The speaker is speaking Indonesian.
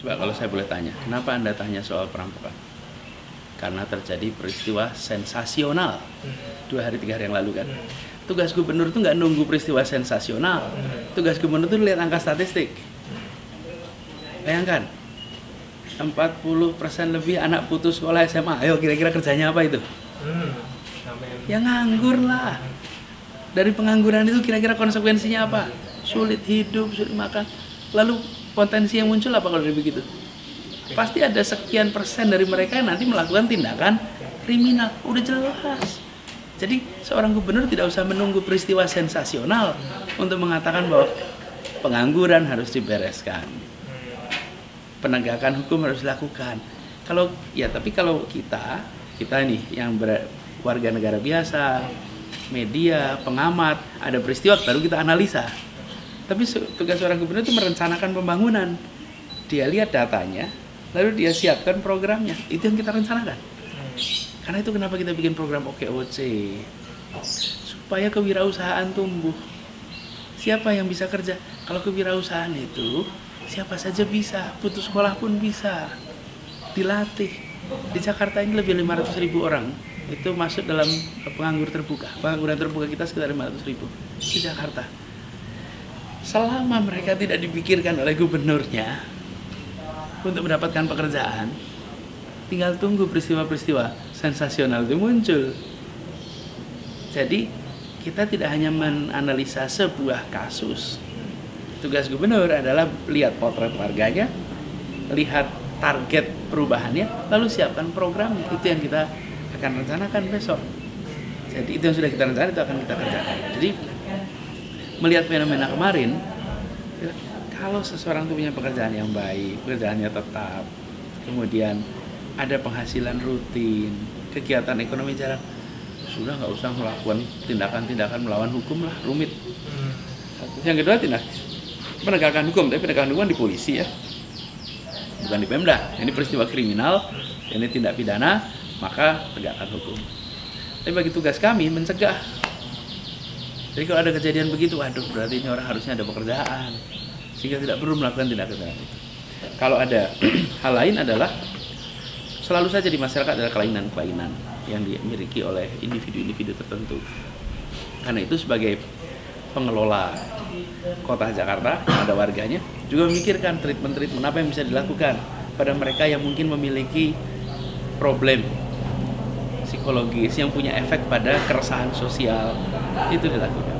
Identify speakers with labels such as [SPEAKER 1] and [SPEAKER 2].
[SPEAKER 1] Coba kalau saya boleh tanya, kenapa Anda tanya soal perampokan? Karena terjadi peristiwa sensasional 2 hari 3 hari yang lalu kan. Tugas gubernur itu nggak nunggu peristiwa sensasional. Tugas gubernur itu lihat angka statistik. Bayangkan, 40% lebih anak putus sekolah SMA. Ayo kira-kira kerjanya apa itu? Ya nganggur lah. Dari pengangguran itu kira-kira konsekuensinya apa? Sulit hidup, sulit makan. Lalu potensi yang muncul apa kalau begitu? Pasti ada sekian persen dari mereka yang nanti melakukan tindakan kriminal. Udah jelas. Jadi seorang gubernur tidak usah menunggu peristiwa sensasional untuk mengatakan bahwa pengangguran harus dibereskan. Penegakan hukum harus dilakukan. Tapi kalau kita nih yang warga negara biasa, media, pengamat, ada peristiwa baru kita analisa. Tapi tugas seorang gubernur itu merencanakan pembangunan. Dia lihat datanya, lalu dia siapkan programnya. Itu yang kita rencanakan. Karena itu kenapa kita bikin program OKOC. Supaya kewirausahaan tumbuh. Siapa yang bisa kerja? Kalau kewirausahaan itu siapa saja bisa, putus sekolah pun bisa, dilatih. Di Jakarta ini lebih 500.000 orang itu masuk dalam pengangguran terbuka kita sekitar 500.000 di Jakarta. Selama mereka tidak dipikirkan oleh gubernurnya untuk mendapatkan pekerjaan, tinggal tunggu peristiwa-peristiwa sensasional itu muncul. Jadi kita tidak hanya menganalisa sebuah kasus. Tugas gubernur adalah lihat potret warganya, lihat target perubahannya, lalu siapkan programnya. Itu yang kita akan rencanakan besok. Jadi itu yang sudah kita rencanakan, itu akan kita kerjakan. Jadi melihat fenomena kemarin, kalau seseorang itu punya pekerjaan yang baik, pekerjaannya tetap, kemudian ada penghasilan rutin, kegiatan ekonomi jalan, sudah nggak usah melakukan tindakan-tindakan melawan hukum lah, rumit. Yang kedua penegakan hukum, tapi penegakan hukum di polisi ya, bukan di Pemda. Ini peristiwa kriminal, ini tindak pidana, maka tegakkan hukum. Tapi bagi tugas kami mencegah. Jadi kalau ada kejadian begitu, waduh berarti ini orang harusnya ada pekerjaan, sehingga tidak perlu melakukan tindakan itu. Kalau ada hal lain adalah selalu saja di masyarakat ada kelainan-kelainan yang dimiliki oleh individu-individu tertentu. Karena itu sebagai pengelola kota Jakarta, ada warganya, juga memikirkan treatment-treatment apa yang bisa dilakukan pada mereka yang mungkin memiliki problem psikologis yang punya efek pada keresahan sosial, itu dilakukan.